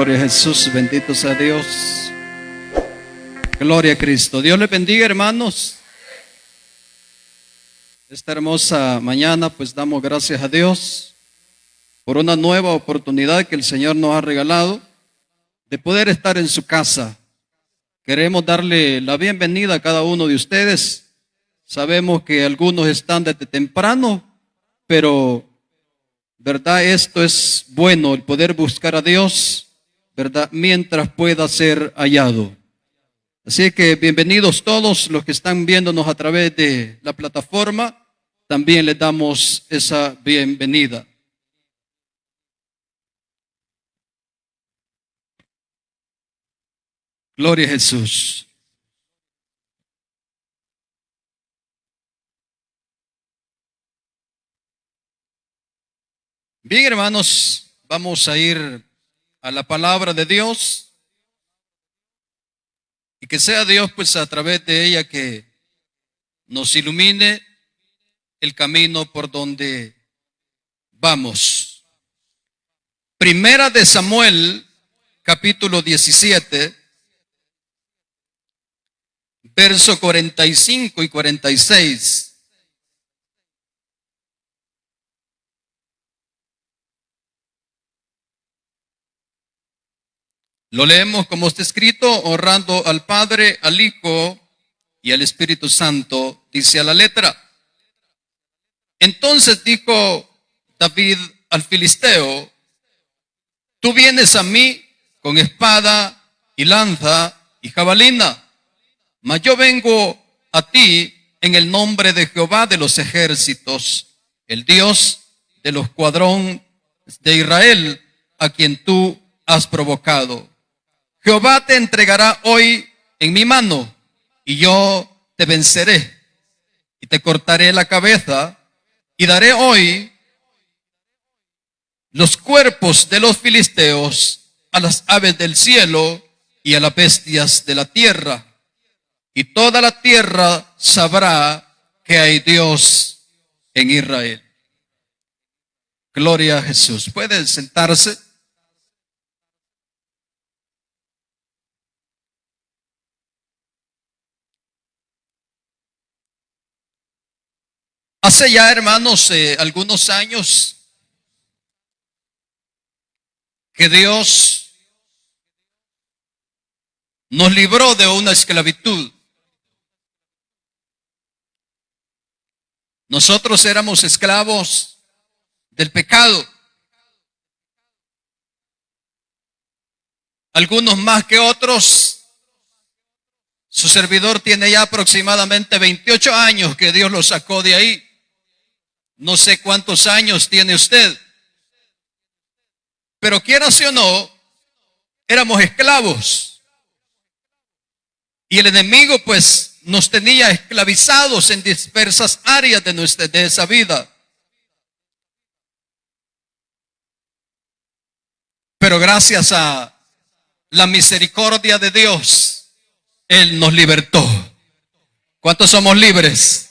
Gloria a Jesús, bendito sea Dios. Gloria a Cristo. Dios les bendiga, hermanos. Esta hermosa mañana, pues damos gracias a Dios por una nueva oportunidad que el Señor nos ha regalado de poder estar en su casa. Queremos darle la bienvenida a cada uno de ustedes. Sabemos que algunos están desde temprano, pero ¿verdad? Esto es bueno, el poder buscar a Dios, ¿verdad? Mientras pueda ser hallado. Así que bienvenidos todos los que están viéndonos a través de la plataforma. También les damos esa bienvenida. Gloria a Jesús. Bien, hermanos, vamos a ir a la palabra de Dios y que sea Dios, pues a través de ella, que nos ilumine el camino por donde vamos. Primera de Samuel, capítulo 17, verso 45 y 46. Lo leemos como está escrito: honrando al Padre, al Hijo y al Espíritu Santo, dice a la letra. Entonces dijo David al filisteo: tú vienes a mí con espada y lanza y jabalina, mas yo vengo a ti en el nombre de Jehová de los ejércitos, el Dios de los escuadrones de Israel, a quien tú has provocado. Jehová te entregará hoy en mi mano, y yo te venceré, y te cortaré la cabeza, y daré hoy los cuerpos de los filisteos a las aves del cielo y a las bestias de la tierra, y toda la tierra sabrá que hay Dios en Israel. Gloria a Jesús. ¿Pueden sentarse? Hace ya, hermanos, algunos años que Dios nos libró de una esclavitud. Nosotros éramos esclavos del pecado. Algunos más que otros. Su servidor tiene ya aproximadamente 28 años que Dios lo sacó de ahí. No sé cuántos años tiene usted, pero quiera o no, éramos esclavos. Y el enemigo pues nos tenía esclavizados en diversas áreas de esa vida. Pero gracias a la misericordia de Dios, Él nos libertó. ¿Cuántos somos libres?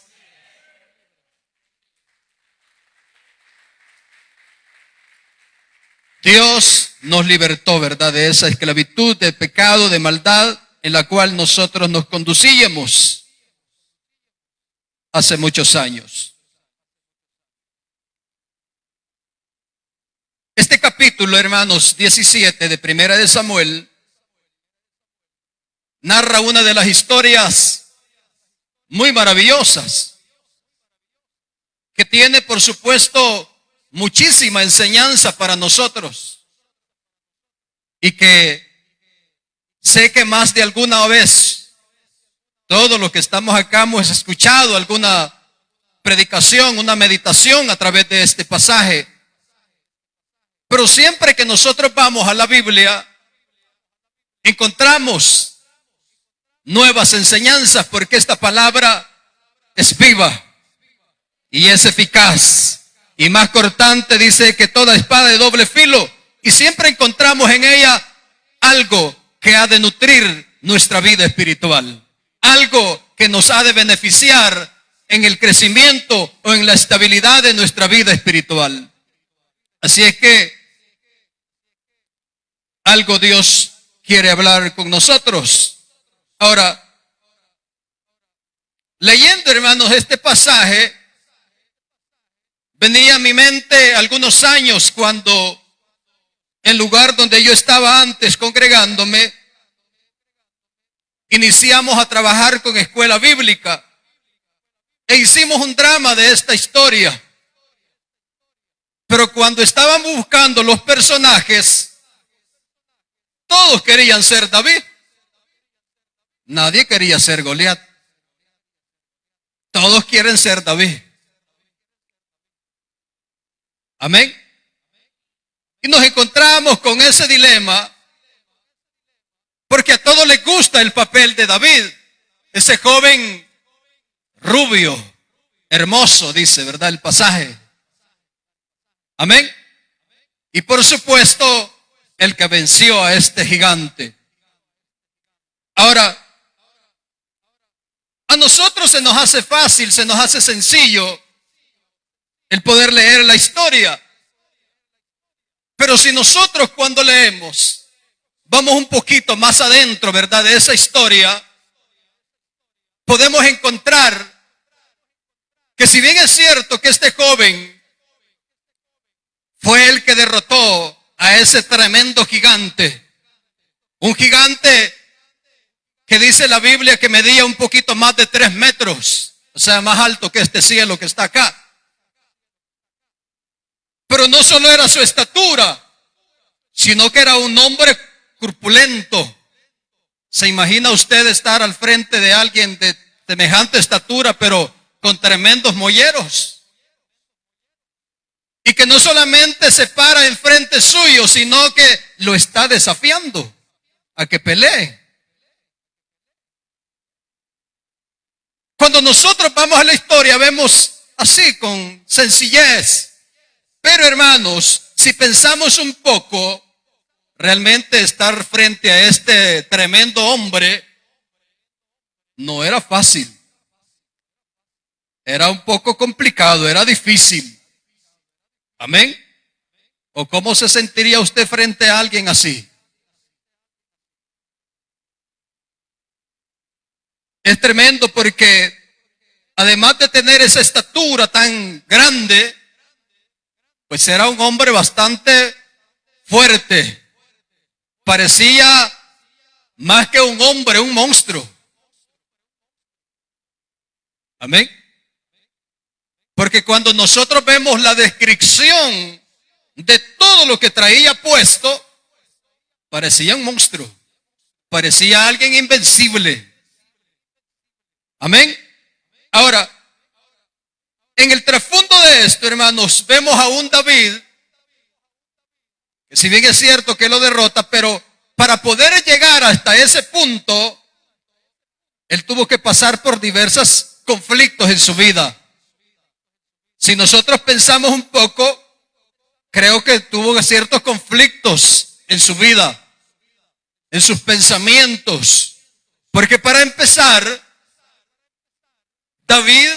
Dios nos libertó, ¿verdad?, de esa esclavitud, de pecado, de maldad en la cual nosotros nos conducíamos hace muchos años. Este capítulo, hermanos, 17 de Primera de Samuel narra una de las historias muy maravillosas que tiene, por supuesto, muchísima enseñanza para nosotros, y que sé que más de alguna vez todos los que estamos acá hemos escuchado alguna predicación, una meditación a través de este pasaje. Pero siempre que nosotros vamos a la Biblia, encontramos nuevas enseñanzas, porque esta palabra es viva y es eficaz. Y más cortante, dice, que toda espada de doble filo. Y siempre encontramos en ella algo que ha de nutrir nuestra vida espiritual. Algo que nos ha de beneficiar en el crecimiento o en la estabilidad de nuestra vida espiritual. Así es que algo Dios quiere hablar con nosotros. Ahora, leyendo, hermanos, este pasaje, venía a mi mente algunos años cuando en lugar donde yo estaba antes congregándome, iniciamos a trabajar con escuela bíblica e hicimos un drama de esta historia. Pero cuando estábamos buscando los personajes, todos querían ser David. Nadie quería ser Goliat. Todos quieren ser David. Amén. Y nos encontramos con ese dilema porque a todos les gusta el papel de David. Ese joven rubio, hermoso, dice, ¿verdad? El pasaje. Amén. Y por supuesto, el que venció a este gigante. Ahora, a nosotros se nos hace fácil, se nos hace sencillo el poder leer la historia. Pero si nosotros cuando leemos, vamos un poquito más adentro, ¿verdad?, de esa historia, podemos encontrar que si bien es cierto que este joven fue el que derrotó a ese tremendo gigante, un gigante que dice la Biblia que medía un poquito más de 3 metros, o sea, más alto que este cielo que está acá. Pero no solo era su estatura, sino que era un hombre corpulento. ¿Se imagina usted estar al frente de alguien de semejante estatura, pero con tremendos molleros? Y que no solamente se para enfrente suyo, sino que lo está desafiando a que pelee. Cuando nosotros vamos a la historia, vemos así, con sencillez. Pero hermanos, si pensamos un poco, realmente estar frente a este tremendo hombre no era fácil. Era un poco complicado, era difícil. Amén. ¿O cómo se sentiría usted frente a alguien así? Es tremendo porque además de tener esa estatura tan grande, pues era un hombre bastante fuerte. Parecía más que un hombre, un monstruo. Amén. Porque cuando nosotros vemos la descripción de todo lo que traía puesto, parecía un monstruo. Parecía alguien invencible. Amén. Ahora, en el trasfondo de esto, hermanos, vemos a un David, que si bien es cierto que lo derrota, pero para poder llegar hasta ese punto, él tuvo que pasar por diversos conflictos en su vida. Si nosotros pensamos un poco, creo que tuvo ciertos conflictos en su vida, en sus pensamientos. Porque para empezar, David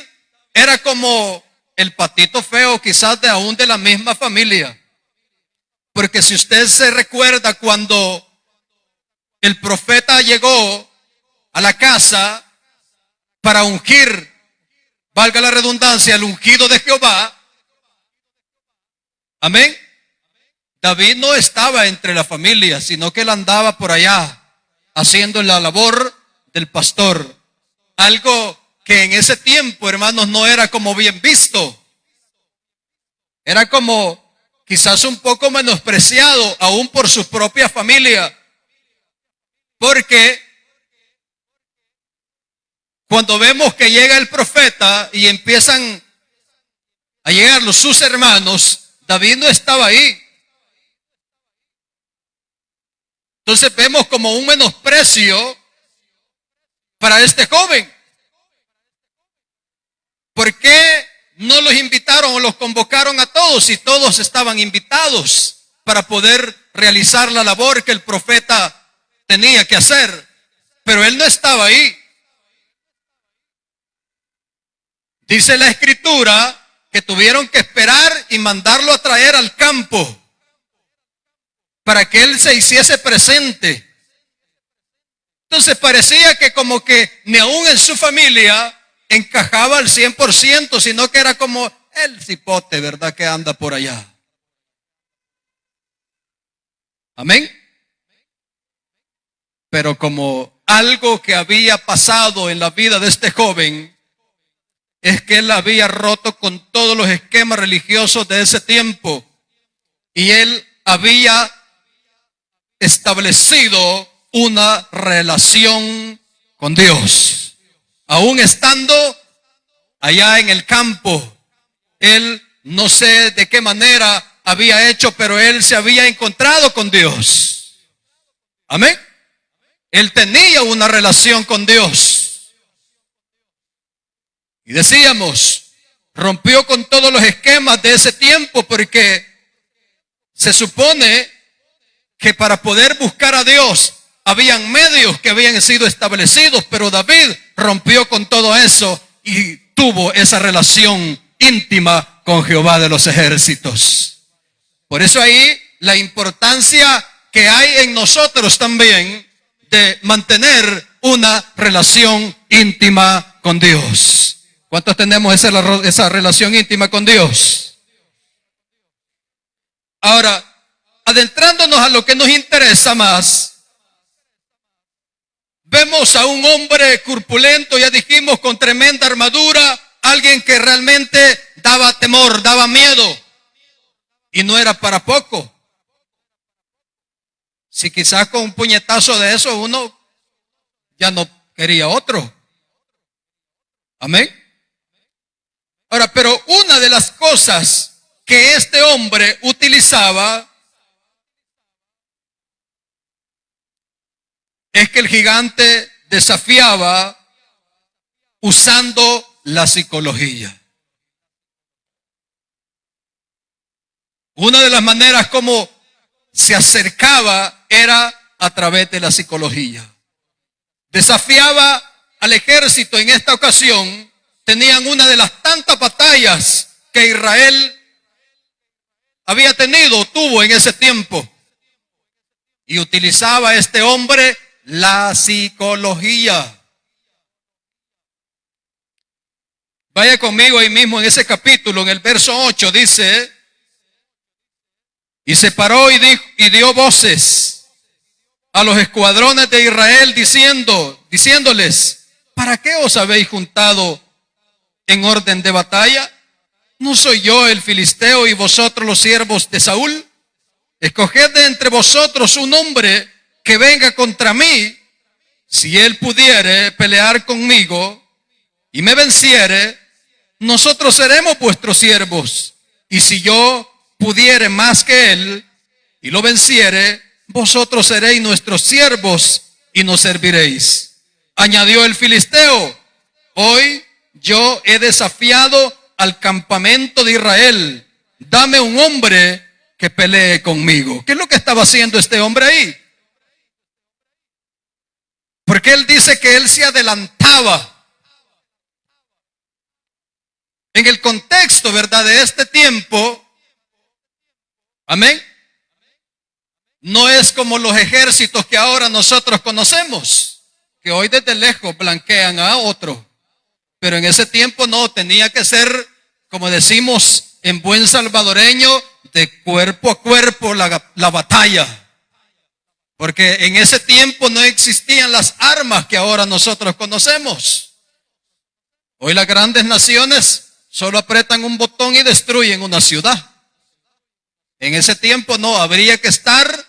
era como el patito feo, quizás de aún de la misma familia. Porque si usted se recuerda cuando el profeta llegó a la casa para ungir, valga la redundancia, el ungido de Jehová, amén, David no estaba entre la familia, sino que él andaba por allá haciendo la labor del pastor. Algo que en ese tiempo, hermanos, no era como bien visto. Era como quizás un poco menospreciado aún por su propia familia. Porque cuando vemos que llega el profeta y empiezan a llegar sus hermanos, David no estaba ahí. Entonces vemos como un menosprecio para este joven. ¿Por qué no los invitaron o los convocaron a todos si todos estaban invitados para poder realizar la labor que el profeta tenía que hacer? Pero él no estaba ahí. Dice la escritura que tuvieron que esperar y mandarlo a traer al campo. para que él se hiciese presente. Entonces parecía que como que ni aún en su familia encajaba al 100%, sino que era como el cipote, ¿verdad?, que anda por allá. Amén. Pero como algo que había pasado en la vida de este joven es que él había roto con todos los esquemas religiosos de ese tiempo y él había establecido una relación con Dios. Aún estando allá en el campo, él no sé de qué manera había hecho, pero él se había encontrado con Dios. Amén. Él tenía una relación con Dios. Y decíamos, rompió con todos los esquemas de ese tiempo porque se supone que para poder buscar a Dios habían medios que habían sido establecidos, pero David rompió con todo eso y tuvo esa relación íntima con Jehová de los ejércitos. Por eso ahí la importancia que hay en nosotros también de mantener una relación íntima con Dios. ¿Cuántos tenemos esa relación íntima con Dios? Ahora, adentrándonos a lo que nos interesa más, vemos a un hombre corpulento, ya dijimos, con tremenda armadura, alguien que realmente daba temor, daba miedo, y no era para poco. Si quizás con un puñetazo de eso uno ya no quería otro. Amén. Ahora, pero una de las cosas que este hombre utilizaba es que el gigante desafiaba usando la psicología. Una de las maneras como se acercaba era a través de la psicología. Desafiaba al ejército. En esta ocasión tenían una de las tantas batallas que Israel había tenido, tuvo en ese tiempo. Y utilizaba este hombre la psicología. Vaya conmigo ahí mismo en ese capítulo, en el verso 8, dice: y se paró y dio voces a los escuadrones de Israel diciéndoles: ¿para qué os habéis juntado en orden de batalla? ¿No soy yo el filisteo y vosotros los siervos de Saúl? Escoged de entre vosotros un hombre que venga contra mí. Si él pudiere pelear conmigo y me venciere, nosotros seremos vuestros siervos. Y si yo pudiere más que él y lo venciere, vosotros seréis nuestros siervos y nos serviréis. Añadió el filisteo: hoy yo he desafiado al campamento de Israel. Dame un hombre que pelee conmigo. ¿Qué es lo que estaba haciendo este hombre ahí? Porque él dice que él se adelantaba. En el contexto, ¿verdad?, de este tiempo, amén, no es como los ejércitos que ahora nosotros conocemos, que hoy desde lejos blanquean a otro. Pero en ese tiempo no, tenía que ser, como decimos en buen salvadoreño, de cuerpo a cuerpo la batalla. Porque en ese tiempo no existían las armas que ahora nosotros conocemos. Hoy las grandes naciones solo apretan un botón y destruyen una ciudad. En ese tiempo no, habría que estar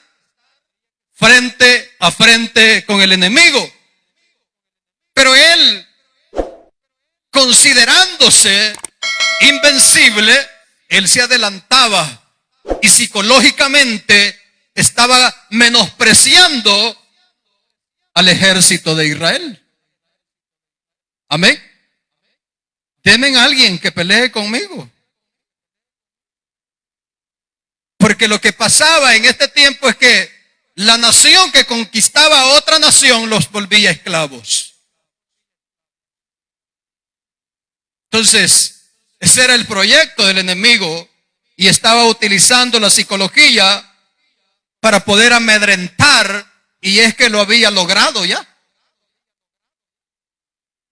frente a frente con el enemigo. Pero él, considerándose invencible, él se adelantaba y psicológicamente estaba menospreciando al ejército de Israel. Amén. Denme a alguien que pelee conmigo. Porque lo que pasaba en este tiempo es que la nación que conquistaba a otra nación los volvía esclavos. Entonces, ese era el proyecto del enemigo y estaba utilizando la psicología para poder amedrentar, y es que lo había logrado ya.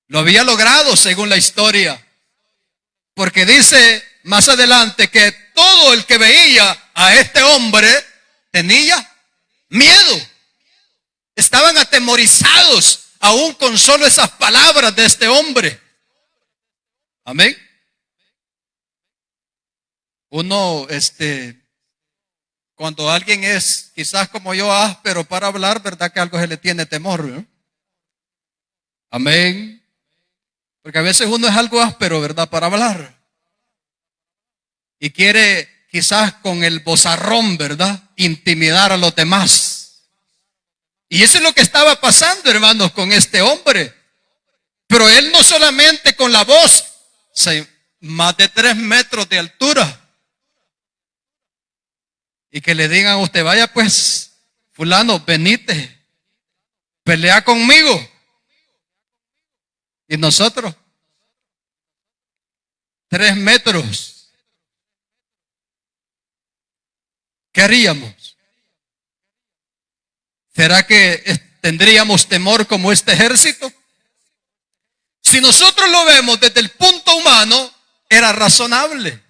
Lo había logrado según la historia, porque dice más adelante que todo el que veía a este hombre tenía miedo. Estaban atemorizados aún con solo esas palabras de este hombre. Amén. Uno, cuando alguien es quizás como yo áspero para hablar, ¿verdad que algo se le tiene temor, ¿no? Amén. Porque a veces uno es algo áspero, ¿verdad? Para hablar. Y quiere quizás con el vozarrón, ¿verdad? Intimidar a los demás. Y eso es lo que estaba pasando, hermanos, con este hombre. Pero él no solamente con la voz, más de 3 metros de altura. Y que le digan a usted, vaya pues, fulano, venite, pelea conmigo. Y nosotros, 3 metros. ¿Qué haríamos? ¿Será que tendríamos temor como este ejército? Si nosotros lo vemos desde el punto humano, era razonable.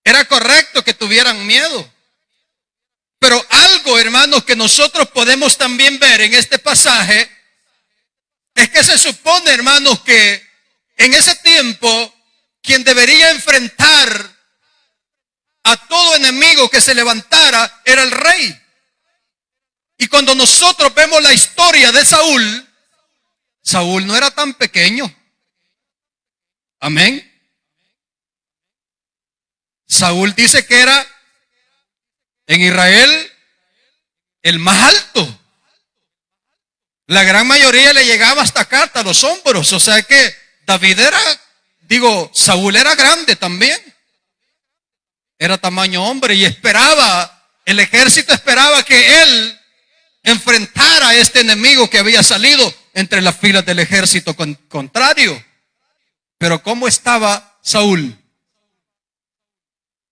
Era correcto que tuvieran miedo. Pero algo, hermanos, que nosotros podemos también ver en este pasaje, es que se supone, hermanos, que en ese tiempo, quien debería enfrentar a todo enemigo que se levantara era el rey. Y cuando nosotros vemos la historia de Saúl, Saúl no era tan pequeño. Amén. Saúl dice que era en Israel el más alto. La gran mayoría le llegaba hasta acá, hasta los hombros. O sea que David Saúl era grande también. Era tamaño hombre y el ejército esperaba que él enfrentara a este enemigo que había salido entre las filas del ejército contrario. Pero ¿cómo estaba Saúl?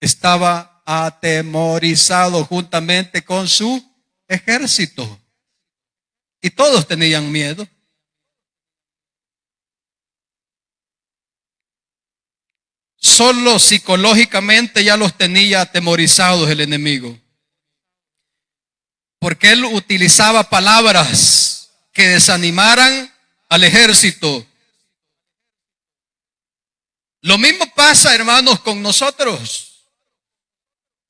Estaba atemorizado juntamente con su ejército. Y todos tenían miedo. Solo psicológicamente ya los tenía atemorizados el enemigo. Porque él utilizaba palabras que desanimaran al ejército. Lo mismo pasa, hermanos, con nosotros.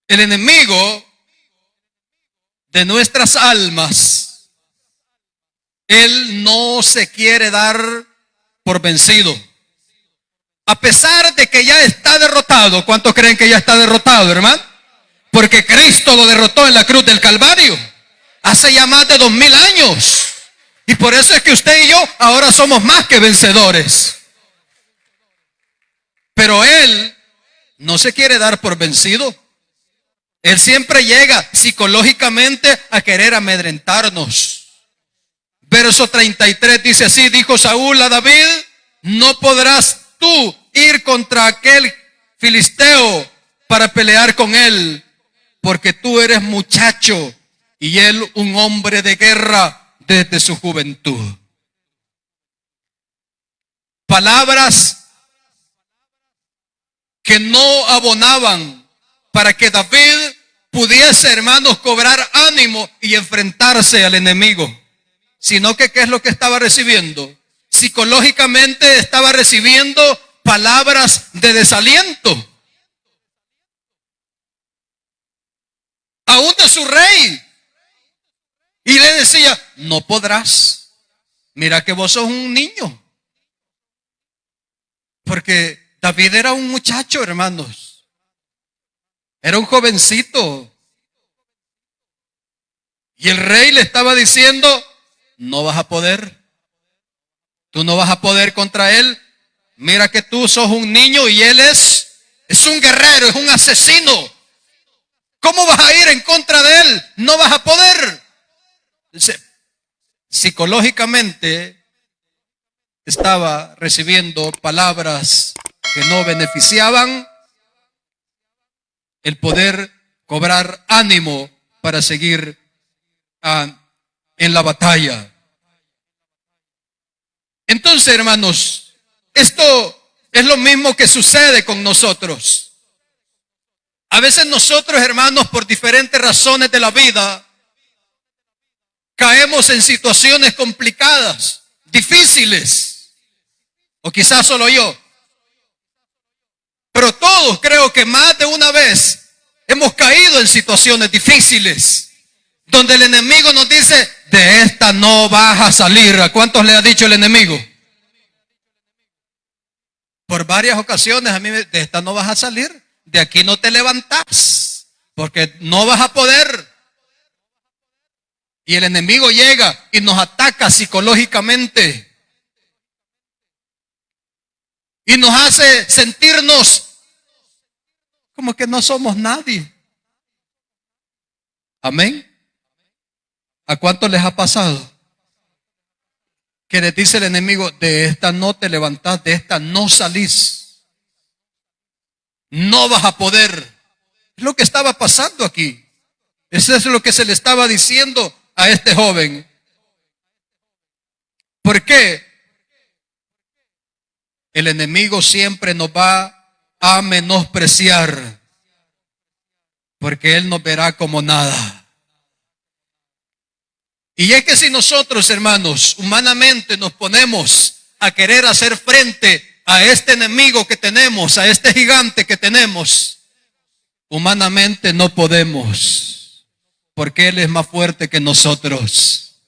El enemigo de nuestras almas, él no se quiere dar por vencido. A pesar de que ya está derrotado. ¿Cuántos creen que ya está derrotado, hermano? Porque Cristo lo derrotó en la cruz del Calvario hace ya más de 2000 años. Y por eso es que usted y yo ahora somos más que vencedores. Pero él no se quiere dar por vencido. Él siempre llega psicológicamente a querer amedrentarnos. Verso 33 dice así: dijo Saúl a David, no podrás tú ir contra aquel filisteo para pelear con él, porque tú eres muchacho y él un hombre de guerra desde su juventud. Palabras que no abonaban para que David pudiese, hermanos, cobrar ánimo y enfrentarse al enemigo. Sino que ¿qué es lo que estaba recibiendo? Psicológicamente estaba recibiendo palabras de desaliento. Aún de su rey. Y le decía, no podrás. Mira que vos sos un niño. Porque David era un muchacho, hermanos. Era un jovencito. Y el rey le estaba diciendo, no vas a poder. Tú no vas a poder contra él. Mira que tú sos un niño y él es un guerrero, es un asesino. ¿Cómo vas a ir en contra de él? No vas a poder. Dice, psicológicamente estaba recibiendo palabras que no beneficiaban el poder cobrar ánimo para seguir en la batalla. Entonces, hermanos, esto es lo mismo que sucede con nosotros. A veces nosotros, hermanos, por diferentes razones de la vida, caemos en situaciones complicadas, difíciles, o quizás solo yo. Pero todos, creo que más de una vez, hemos caído en situaciones difíciles, donde el enemigo nos dice, de esta no vas a salir. ¿A cuántos le ha dicho el enemigo? Por varias ocasiones a mí, de esta no vas a salir, de aquí no te levantas, porque no vas a poder. Y el enemigo llega y nos ataca psicológicamente. Y nos hace sentirnos como que no somos nadie. Amén. ¿A cuánto les ha pasado? Que les dice el enemigo, de esta no te levantás, de esta no salís. No vas a poder. Es lo que estaba pasando aquí. Eso es lo que se le estaba diciendo a este joven. ¿Por qué? El enemigo siempre nos va a menospreciar, porque él nos verá como nada. Y es que si nosotros, hermanos, humanamente nos ponemos a querer hacer frente a este enemigo que tenemos, a este gigante que tenemos, humanamente no podemos, porque él es más fuerte que nosotros.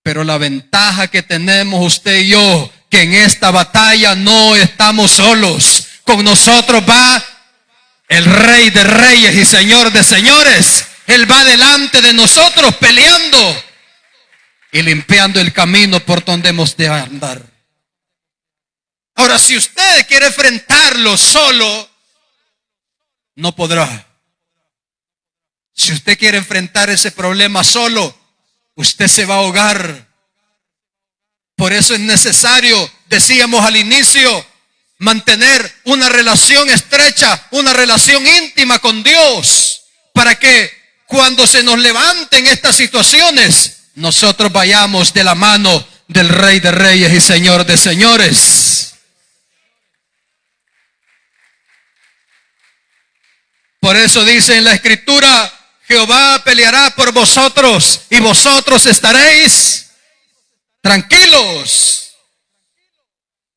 Pero la ventaja que tenemos usted y yo, que en esta batalla no estamos solos. Con nosotros va el Rey de Reyes y Señor de Señores. Él va delante de nosotros peleando y limpiando el camino por donde hemos de andar. Ahora, si usted quiere enfrentarlo solo, no podrá. Si usted quiere enfrentar ese problema solo, usted se va a ahogar. Por eso es necesario, decíamos al inicio, mantener una relación estrecha, una relación íntima con Dios, para que cuando se nos levanten estas situaciones, nosotros vayamos de la mano del Rey de Reyes y Señor de Señores. Por eso dice en la Escritura, Jehová peleará por vosotros y vosotros estaréis tranquilos.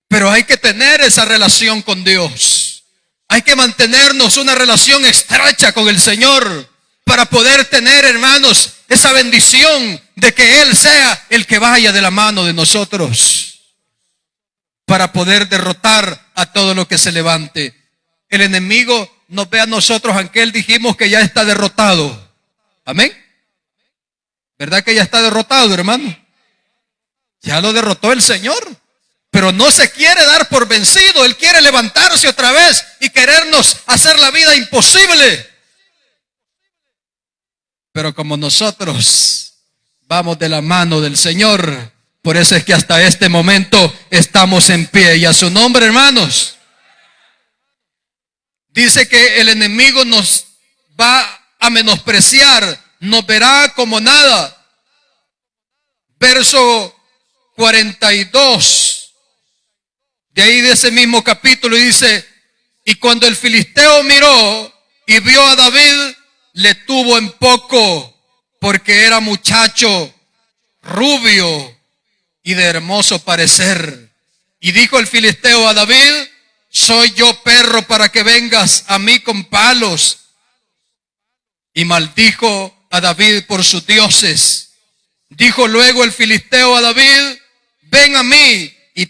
Pero hay que tener esa relación con Dios. Hay que mantenernos una relación estrecha con el Señor para poder tener, hermanos, esa bendición de que Él sea el que vaya de la mano de nosotros, para poder derrotar a todo lo que se levante. El enemigo nos ve a nosotros, aunque Él dijimos que ya está derrotado. Amén. ¿Verdad que ya está derrotado, hermano? Ya lo derrotó el Señor. Pero no se quiere dar por vencido. Él quiere levantarse otra vez y querernos hacer la vida imposible. Pero como nosotros vamos de la mano del Señor, por eso es que hasta este momento estamos en pie. Y a su nombre, hermanos. Dice que el enemigo nos va a menospreciar, nos verá como nada. Verso 42. De ahí de ese mismo capítulo dice, y cuando el filisteo miró y vio a David, le tuvo en poco, porque era muchacho, rubio y de hermoso parecer. Y dijo el filisteo a David, ¿soy yo perro para que vengas a mí con palos? Y maldijo a David por sus dioses. Dijo luego el filisteo a David, ven a mí y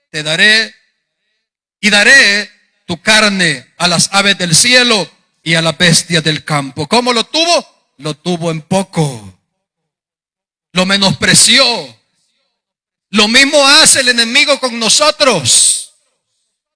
te daré tu carne a las aves del cielo y a las bestias del campo. ¿Cómo lo tuvo? Lo tuvo en poco. Lo menospreció. Lo mismo hace el enemigo con nosotros.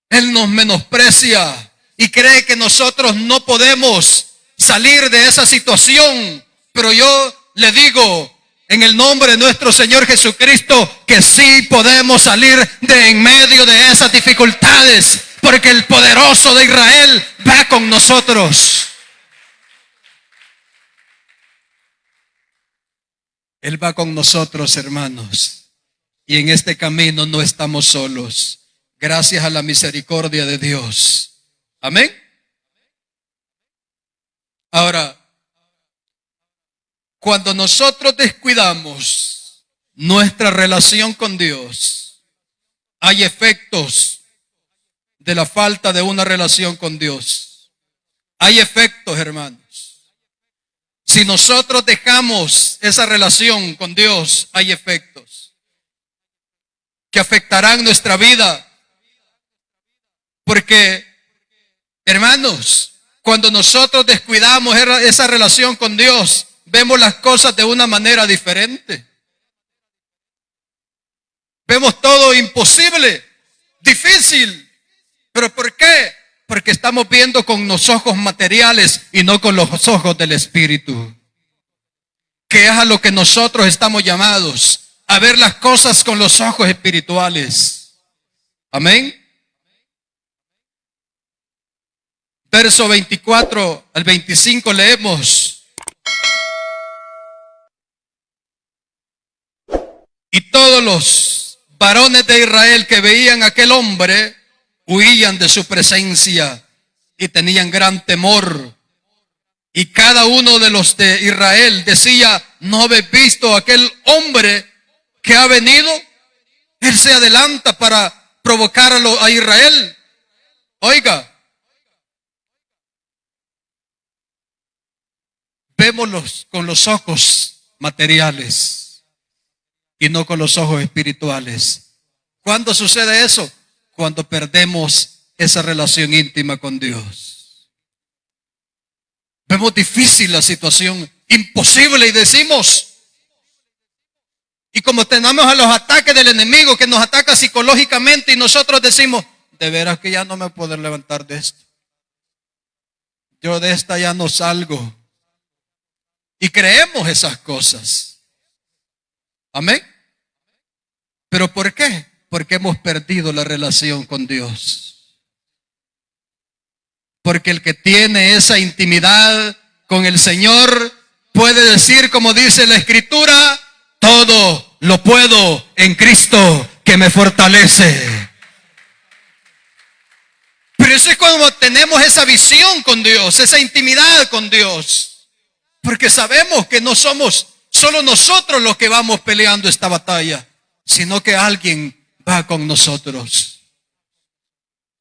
Él nos menosprecia y cree que nosotros no podemos salir de esa situación. Pero yo le digo, en el nombre de nuestro Señor Jesucristo, que sí podemos salir de en medio de esas dificultades, porque el poderoso de Israel va con nosotros. Él va con nosotros, hermanos. Y en este camino no estamos solos. Gracias a la misericordia de Dios. Amén. Ahora, cuando nosotros descuidamos nuestra relación con Dios, hay efectos de la falta de una relación con Dios. Hay efectos, hermanos. Si nosotros dejamos esa relación con Dios, hay efectos que afectarán nuestra vida. Porque, hermanos, cuando nosotros descuidamos esa relación con Dios, vemos las cosas de una manera diferente. Vemos todo imposible, difícil. ¿Pero por qué? Porque estamos viendo con los ojos materiales y no con los ojos del Espíritu. Que es a lo que nosotros estamos llamados, a ver las cosas con los ojos espirituales. Amén. Verso 24 al 25 leemos. Y todos los varones de Israel que veían a aquel hombre huían de su presencia y tenían gran temor. Y cada uno de los de Israel decía: ¿no habéis visto a aquel hombre que ha venido? Él se adelanta para provocar a Israel. Oiga, vémoslos con los ojos materiales y no con los ojos espirituales. ¿Cuándo sucede eso? Cuando perdemos esa relación íntima con Dios. Vemos difícil la situación, imposible, y decimos, y como tenemos a los ataques del enemigo que nos ataca psicológicamente, y nosotros decimos: de veras que ya no me puedo levantar de esto. Yo de esta ya no salgo. Y creemos esas cosas. Amén. ¿Pero por qué? Porque hemos perdido la relación con Dios. Porque el que tiene esa intimidad con el Señor puede decir, como dice la Escritura: todo lo puedo en Cristo que me fortalece. Pero eso es cuando tenemos esa visión con Dios, esa intimidad con Dios. Porque sabemos que no somos solo nosotros los que vamos peleando esta batalla, sino que alguien va con nosotros.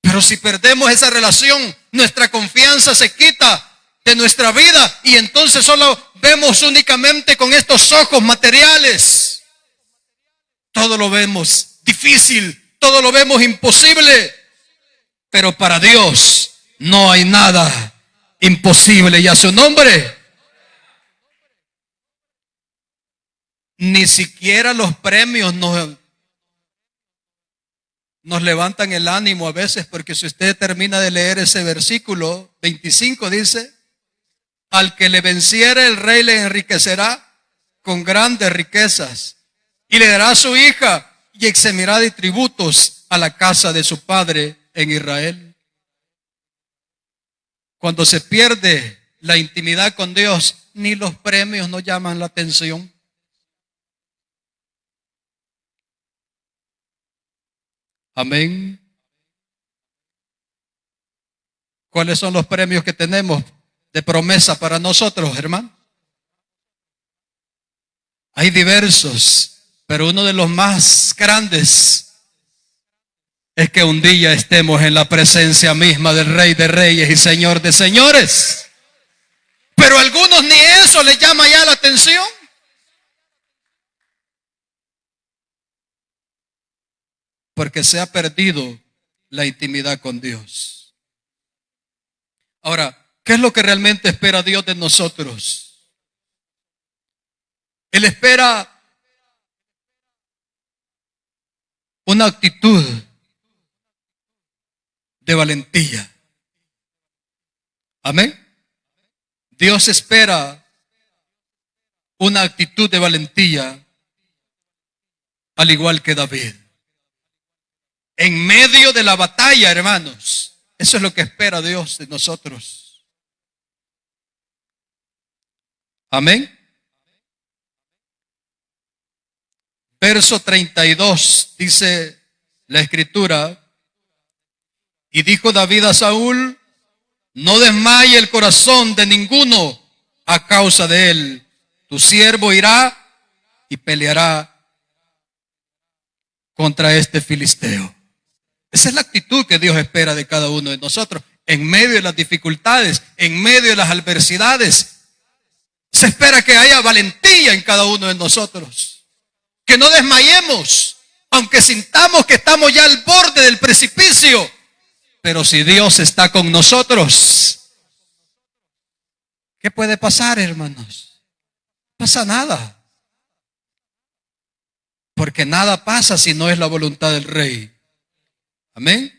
Pero si perdemos esa relación, nuestra confianza se quita de nuestra vida y entonces solo vemos únicamente con estos ojos materiales. Todo lo vemos difícil, todo lo vemos imposible. Pero para Dios no hay nada imposible, y a su nombre. Ni siquiera los premios nos levantan el ánimo a veces, porque si usted termina de leer ese versículo 25, dice: al que le venciere, el rey le enriquecerá con grandes riquezas y le dará a su hija y eximirá de tributos a la casa de su padre en Israel. Cuando se pierde la intimidad con Dios, ni los premios nos llaman la atención. Amén. ¿Cuáles son los premios que tenemos de promesa para nosotros, hermano? Hay diversos, pero uno de los más grandes es que un día estemos en la presencia misma del Rey de Reyes y Señor de Señores. Pero a algunos ni eso les llama ya la atención. Porque se ha perdido la intimidad con Dios. Ahora, ¿qué es lo que realmente espera Dios de nosotros? Él espera una actitud de valentía. Amén. Dios espera una actitud de valentía, al igual que David. En medio de la batalla, hermanos, eso es lo que espera Dios de nosotros. Amén. Verso 32 dice la Escritura: y dijo David a Saúl: no desmaye el corazón de ninguno a causa de él. Tu siervo irá y peleará contra este filisteo. Esa es la actitud que Dios espera de cada uno de nosotros. En medio de las dificultades, en medio de las adversidades, se espera que haya valentía en cada uno de nosotros. Que no desmayemos, aunque sintamos que estamos ya al borde del precipicio. Pero si Dios está con nosotros, ¿qué puede pasar, hermanos? No pasa nada. Porque nada pasa si no es la voluntad del Rey. Amén.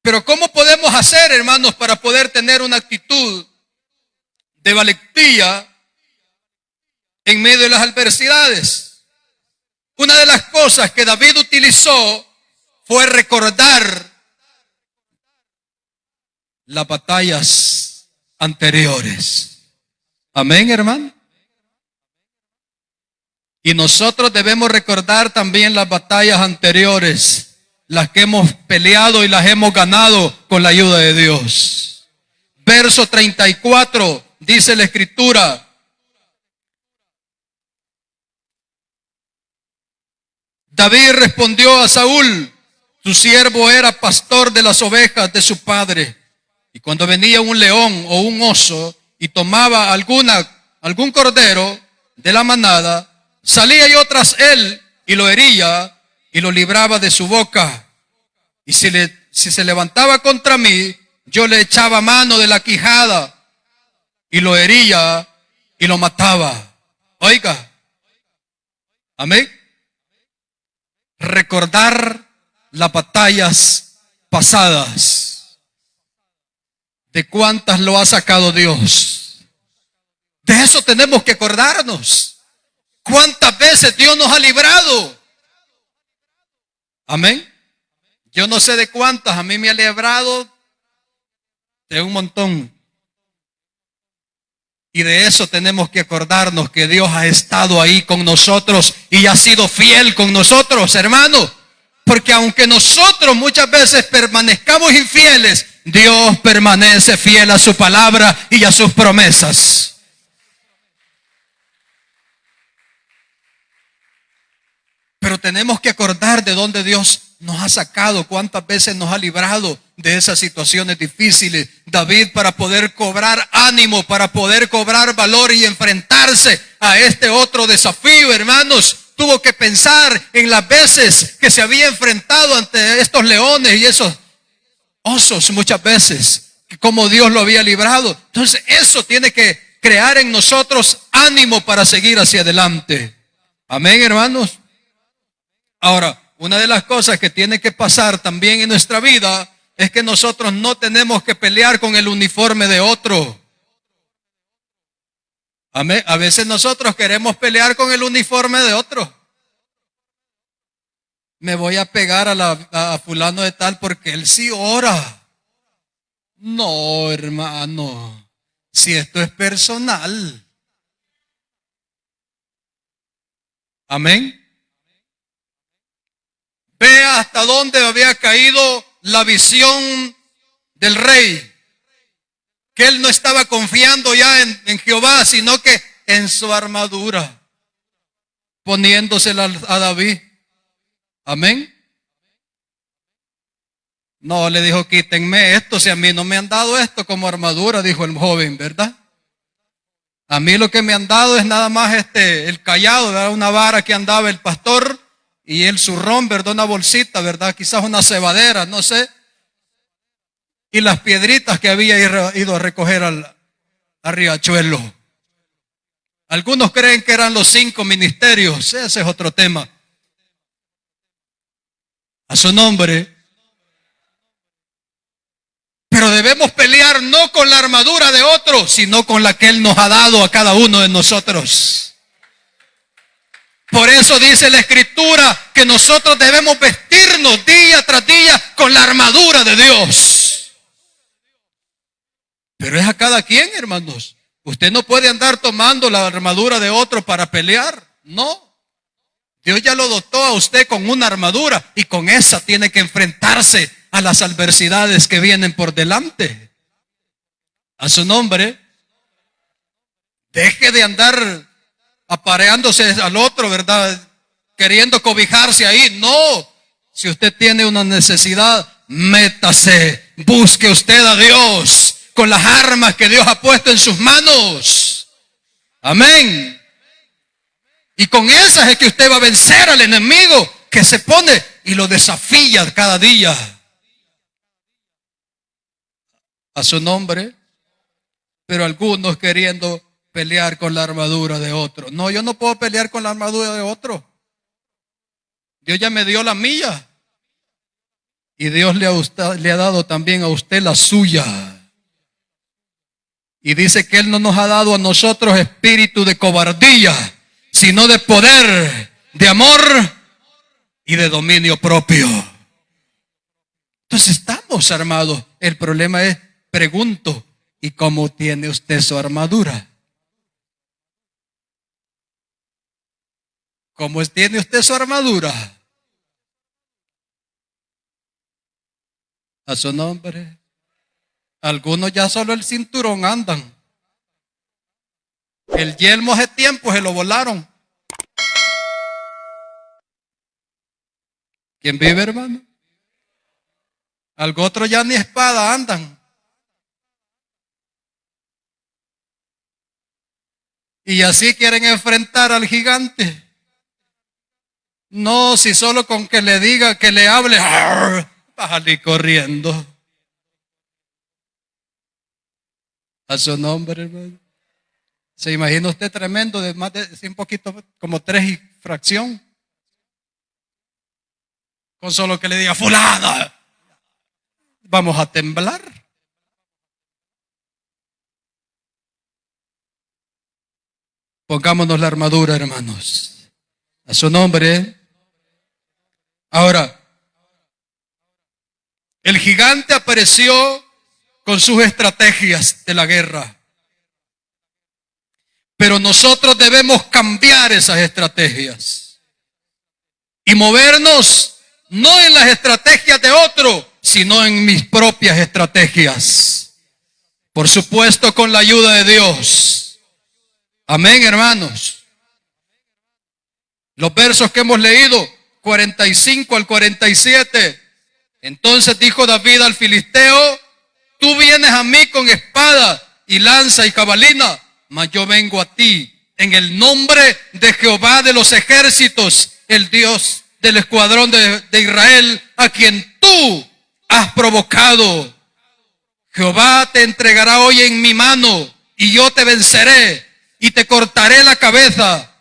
Pero ¿cómo podemos hacer, hermanos, para poder tener una actitud de valentía en medio de las adversidades? Una de las cosas que David utilizó fue recordar las batallas anteriores. Amén, hermano. Y nosotros debemos recordar también las batallas anteriores, las que hemos peleado y las hemos ganado con la ayuda de Dios. Verso 34 dice la Escritura: David respondió a Saúl: tu siervo era pastor de las ovejas de su padre. Y cuando venía un león o un oso y tomaba algún cordero de la manada, salía yo tras él y lo hería y lo libraba de su boca. Y si se levantaba contra mí, yo le echaba mano de la quijada y lo hería y lo mataba. Oiga, amén. Recordar las batallas pasadas. ¿De cuántas lo ha sacado Dios? De eso tenemos que acordarnos. ¿Cuántas veces Dios nos ha librado? Amén. Yo no sé de cuántas, a mí me ha librado de un montón. Y de eso tenemos que acordarnos, que Dios ha estado ahí con nosotros y ha sido fiel con nosotros, hermano. Porque aunque nosotros muchas veces permanezcamos infieles, Dios permanece fiel a su palabra y a sus promesas. Pero tenemos que acordar de dónde Dios nos ha sacado, cuántas veces nos ha librado de esas situaciones difíciles. David, para poder cobrar ánimo, para poder cobrar valor y enfrentarse a este otro desafío, hermanos, tuvo que pensar en las veces que se había enfrentado ante estos leones y esos osos muchas veces, como Dios lo había librado. Entonces eso tiene que crear en nosotros ánimo para seguir hacia adelante. Amén, hermanos. Ahora, una de las cosas que tiene que pasar también en nuestra vida es que nosotros no tenemos que pelear con el uniforme de otro. Amén. A veces nosotros queremos pelear con el uniforme de otro. Me voy a pegar a fulano de tal porque él sí ora. No, hermano, si esto es personal. Amén. Vea hasta dónde había caído la visión del rey. Que él no estaba confiando ya en Jehová, sino que en su armadura, poniéndosela a David. Amén. No, le dijo, quítenme esto, si a mí no me han dado esto como armadura, dijo el joven, ¿verdad? A mí lo que me han dado es nada más el cayado, ¿verdad? Una vara que andaba el pastor y el zurrón, ¿verdad? Una bolsita, ¿verdad? Quizás una cebadera, no sé. Y las piedritas que había ido a recoger al riachuelo. Algunos creen que eran los 5 ministerios, ese es otro tema. A su nombre. Pero debemos pelear no con la armadura de otro, sino con la que Él nos ha dado a cada uno de nosotros. Por eso dice la Escritura que nosotros debemos vestirnos día tras día con la armadura de Dios. Pero es a cada quien, hermanos. Usted no puede andar tomando la armadura de otro para pelear, no. Dios ya lo dotó a usted con una armadura y con esa tiene que enfrentarse a las adversidades que vienen por delante. A su nombre. Deje de andar apareándose al otro, ¿verdad? Queriendo cobijarse ahí. No. Si usted tiene una necesidad, métase. Busque usted a Dios con las armas que Dios ha puesto en sus manos. Amén. Y con esas es que usted va a vencer al enemigo que se pone y lo desafía cada día. A su nombre. Pero algunos queriendo pelear con la armadura de otro. No, yo no puedo pelear con la armadura de otro. Dios ya me dio la mía. Y Dios le ha dado también a usted la suya. Y dice que Él no nos ha dado a nosotros espíritu de cobardía, sino de poder, de amor y de dominio propio. Entonces estamos armados. El problema es, pregunto, ¿y cómo tiene usted su armadura? ¿Cómo tiene usted su armadura? A su nombre. Algunos ya solo el cinturón andan. El yelmo hace tiempo se lo volaron. ¿Quién vive, hermano? Algo otro ya ni espada andan. Y así quieren enfrentar al gigante. No, si solo con que le diga, que le hable, bájale corriendo. A su nombre, hermano. ¿Se imagina usted tremendo de más de un poquito, como 3 y fracción? Con solo que le diga, fulana, vamos a temblar. Pongámonos la armadura, hermanos. A su nombre. Ahora, el gigante apareció con sus estrategias de la guerra. Pero nosotros debemos cambiar esas estrategias y movernos no en las estrategias de otro, sino en mis propias estrategias. Por supuesto, con la ayuda de Dios. Amén, hermanos. Los versos que hemos leído, 45 al 47. Entonces dijo David al filisteo: tú vienes a mí con espada y lanza y jabalina, mas yo vengo a ti en el nombre de Jehová de los ejércitos, el Dios del escuadrón de Israel, a quien tú has provocado. Jehová te entregará hoy en mi mano, y yo te venceré, y te cortaré la cabeza,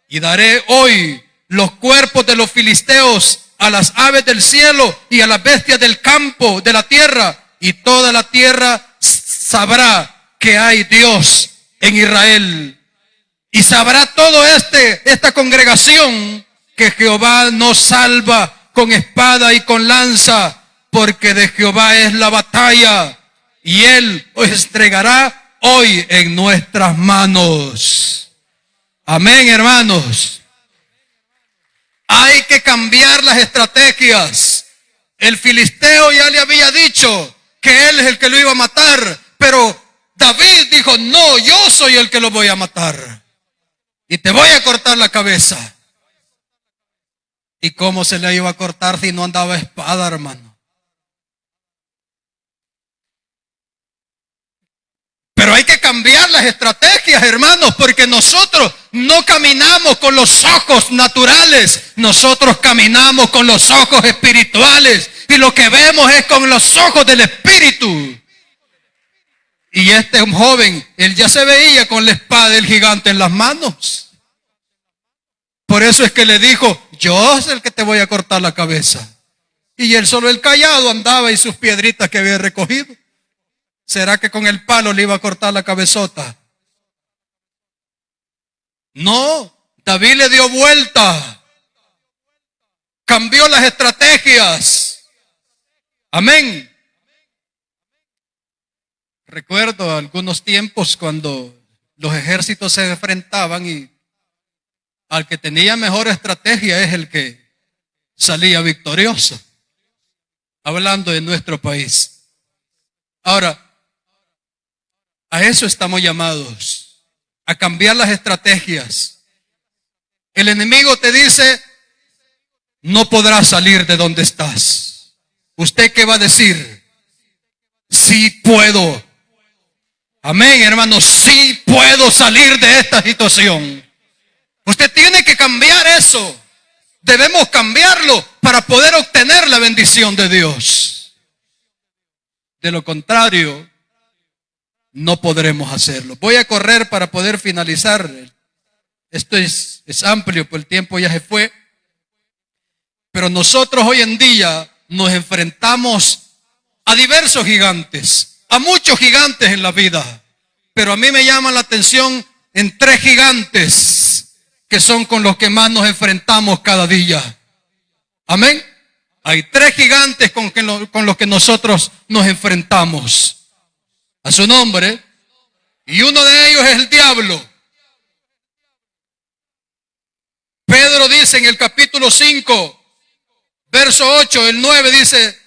y daré hoy los cuerpos de los filisteos a las aves del cielo y a las bestias del campo, de la tierra, y toda la tierra sabrá que hay Dios en Israel. Y sabrá todo esta congregación que Jehová nos salva con espada y con lanza, porque de Jehová es la batalla, y Él os entregará hoy en nuestras manos. Amén, hermanos. Hay que cambiar las estrategias. El filisteo ya le había dicho que él es el que lo iba a matar, pero David dijo: no, yo soy el que lo voy a matar y te voy a cortar la cabeza. ¿Y cómo se le iba a cortar si no andaba espada, hermano? Pero hay que cambiar las estrategias, hermanos, porque nosotros no caminamos con los ojos naturales, nosotros caminamos con los ojos espirituales, y lo que vemos es con los ojos del espíritu. Y este joven, él ya se veía con la espada del gigante en las manos. Por eso es que le dijo: yo soy el que te voy a cortar la cabeza. Y él solo el callado andaba y sus piedritas que había recogido. ¿Será que con el palo le iba a cortar la cabezota? No, David le dio vuelta. Cambió las estrategias. Amén. Recuerdo algunos tiempos cuando los ejércitos se enfrentaban y al que tenía mejor estrategia es el que salía victorioso, hablando de nuestro país. Ahora, a eso estamos llamados, a cambiar las estrategias. El enemigo te dice, no podrás salir de donde estás. ¿Usted qué va a decir? Sí puedo. Amén, hermanos, sí puedo salir de esta situación. Usted tiene que cambiar eso. Debemos cambiarlo para poder obtener la bendición de Dios. De lo contrario, no podremos hacerlo. Voy a correr para poder finalizar. Esto es amplio, pues el tiempo ya se fue. Pero nosotros hoy en día nos enfrentamos a diversos gigantes, a muchos gigantes en la vida. Pero a mí me llama la atención en 3 gigantes que son con los que más nos enfrentamos cada día. Amén. Hay 3 gigantes con los que nosotros nos enfrentamos. A su nombre. Y uno de ellos es el diablo. Pedro dice en el capítulo 5, verso 8, el 9 dice,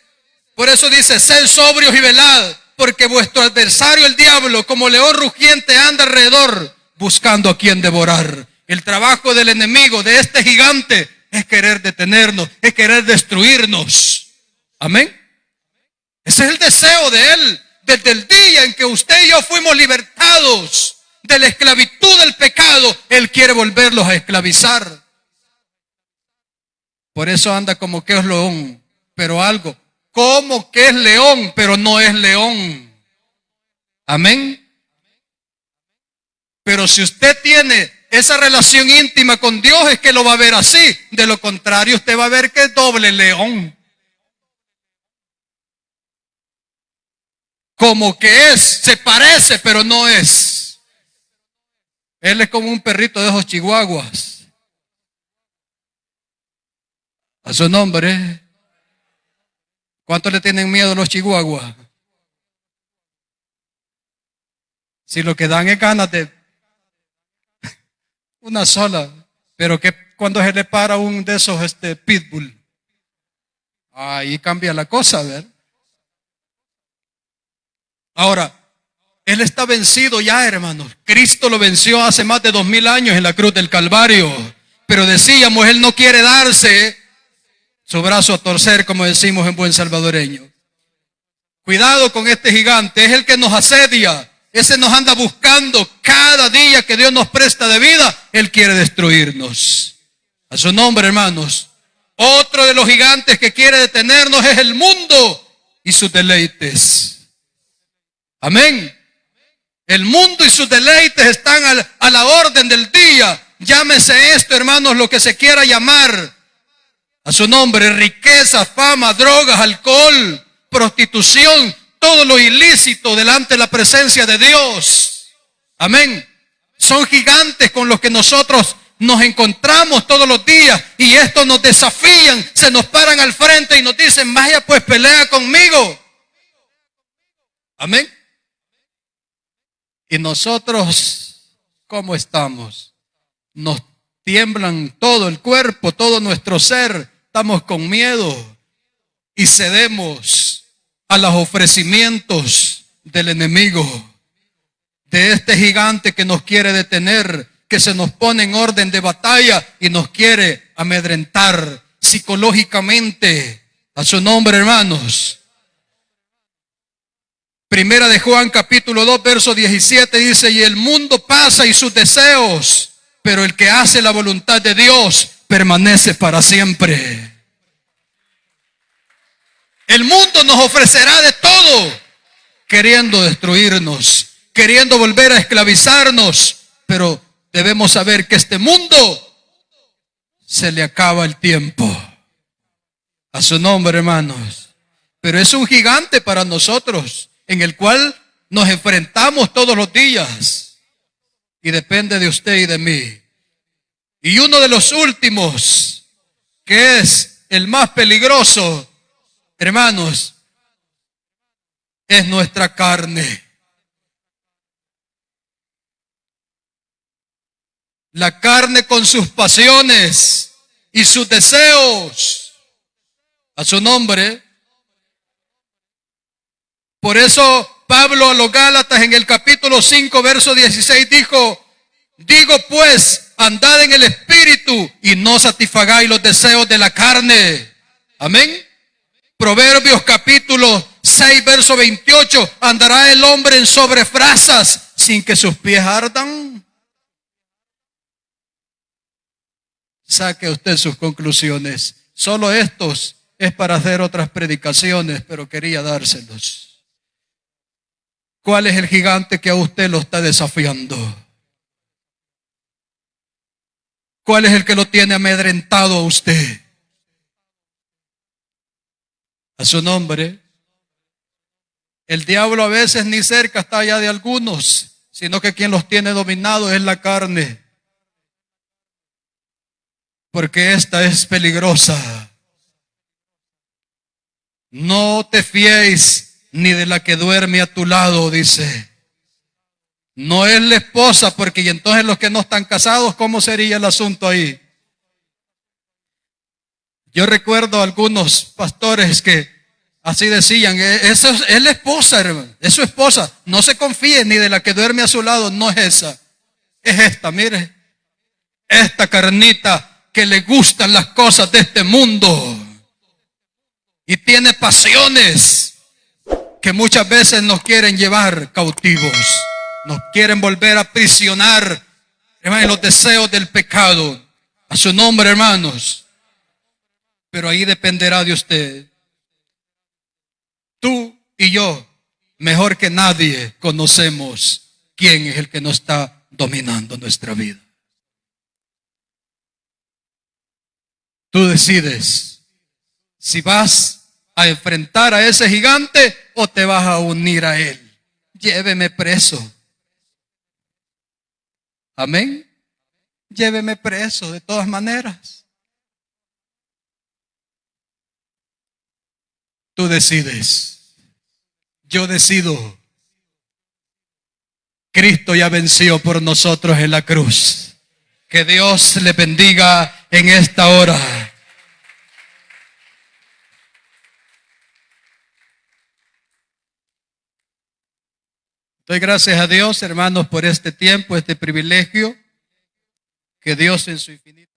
por eso dice, sed sobrios y velad, porque vuestro adversario el diablo, como león rugiente, anda alrededor, buscando a quien devorar. El trabajo del enemigo, de este gigante, es querer detenernos, es querer destruirnos. Amén. Ese es el deseo de él, desde el día en que usted y yo fuimos libertados de la esclavitud del pecado, él quiere volverlos a esclavizar. Por eso anda como que es león, pero algo, como que es león, pero no es león. Amén. Pero si usted tiene esa relación íntima con Dios, es que lo va a ver así. De lo contrario, usted va a ver que es doble león. Como que es, se parece, pero no es. Él es como un perrito de esos chihuahuas. A su nombre. ¿Cuántos le tienen miedo a los chihuahuas? Si lo que dan es ganas de una sola, pero que cuando se le para un de esos pitbull, ahí cambia la cosa, ¿ver? Ahora, él está vencido ya, hermanos. Cristo lo venció hace más de 2000 años en la cruz del Calvario. Pero decíamos, él no quiere darse su brazo a torcer, como decimos en buen salvadoreño. Cuidado con este gigante, es el que nos asedia. Ese nos anda buscando cada día que Dios nos presta de vida. Él quiere destruirnos. A su nombre, hermanos. Otro de los gigantes que quiere detenernos es el mundo y sus deleites. Amén. El mundo y sus deleites están a la orden del día. Llámese esto, hermanos, lo que se quiera llamar. A su nombre, riqueza, fama, drogas, alcohol, prostitución, todo lo ilícito delante de la presencia de Dios. Amén. Son gigantes con los que nosotros nos encontramos todos los días y estos nos desafían, se nos paran al frente y nos dicen, vaya pues pelea conmigo. Amén. Y nosotros, ¿cómo estamos? Nos tiemblan todo el cuerpo, todo nuestro ser, estamos con miedo y cedemos a los ofrecimientos del enemigo, de este gigante que nos quiere detener, que se nos pone en orden de batalla y nos quiere amedrentar psicológicamente. A su nombre, hermanos. Primera de Juan capítulo 2 verso 17 dice, y el mundo pasa y sus deseos, pero el que hace la voluntad de Dios permanece para siempre. El mundo nos ofrecerá de todo, queriendo destruirnos, queriendo volver a esclavizarnos, pero debemos saber que este mundo se le acaba el tiempo. A su nombre, hermanos. Pero es un gigante para nosotros, en el cual nos enfrentamos todos los días. Y depende de usted y de mí. Y uno de los últimos, que es el más peligroso, hermanos, es nuestra carne. La carne con sus pasiones y sus deseos. A su nombre. Por eso Pablo a los Gálatas en el capítulo 5, verso 16 dijo, digo pues, andad en el Espíritu y no satisfagáis los deseos de la carne. Amén. Proverbios capítulo 6, verso 28, andará el hombre en sobrefrazas sin que sus pies ardan. Saque usted sus conclusiones. Solo estos es para hacer otras predicaciones, pero quería dárselos. ¿Cuál es el gigante que a usted lo está desafiando? ¿Cuál es el que lo tiene amedrentado a usted? A su nombre. El diablo a veces ni cerca está ya de algunos, sino que quien los tiene dominados es la carne. Porque esta es peligrosa. No te fiéis ni de la que duerme a tu lado, dice. No es la esposa, porque y entonces los que no están casados, ¿cómo sería el asunto ahí? Yo recuerdo a algunos pastores que así decían, eso es la esposa, hermano, es su esposa. No se confíe ni de la que duerme a su lado, no es esa. Es esta, mire. Esta carnita que le gustan las cosas de este mundo. Y tiene pasiones que muchas veces nos quieren llevar cautivos. Nos quieren volver a aprisionar, hermano, en los deseos del pecado. A su nombre, hermanos. Pero ahí dependerá de usted. Tú y yo, mejor que nadie, conocemos quién es el que nos está dominando nuestra vida. Tú decides si vas a enfrentar a ese gigante o te vas a unir a él. Lléveme preso. Amén. Lléveme preso de todas maneras. Tú decides. Yo decido. Cristo ya venció por nosotros en la cruz. Que Dios le bendiga en esta hora. Doy gracias a Dios, hermanos, por este tiempo, este privilegio que Dios en su infinito